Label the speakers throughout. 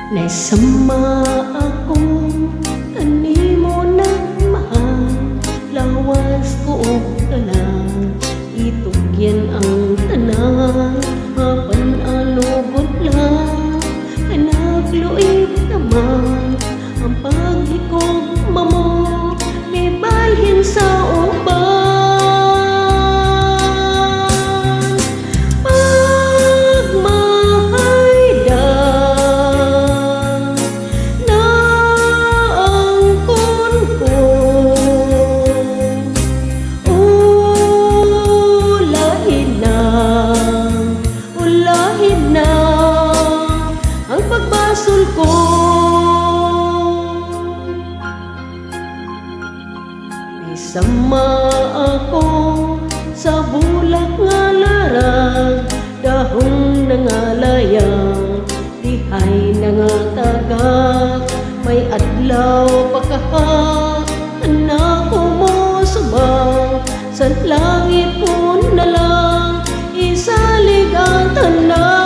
Speaker 1: Naisama akong kanimo na mahal, lawas ko og tanan, itugyan ang tanan, apan alugod lang, kanagluig naman, ang paghikog mamo, may balhin sa uban. Sama ako sa bulak nga larag, dahon na nga layang, dihay na nga tagak, may adlaw pagkahak, anak ko mo subang, sa langit po na lang, isalig ang tanan.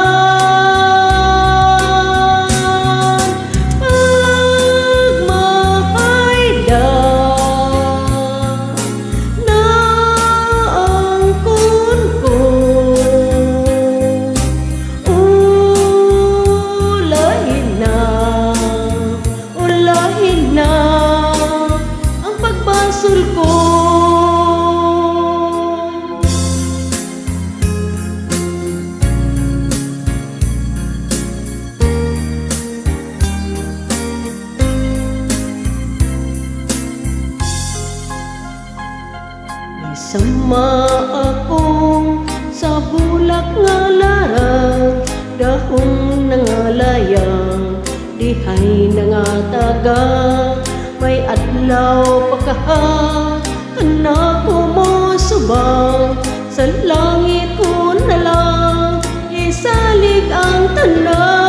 Speaker 1: Sama ako sa bulak nga larang, dahon na nga layang, dihay na nga tagak, may adlaw pagkahak, anak ko mo subang, sa langit ko na lang, isalig ang tanan.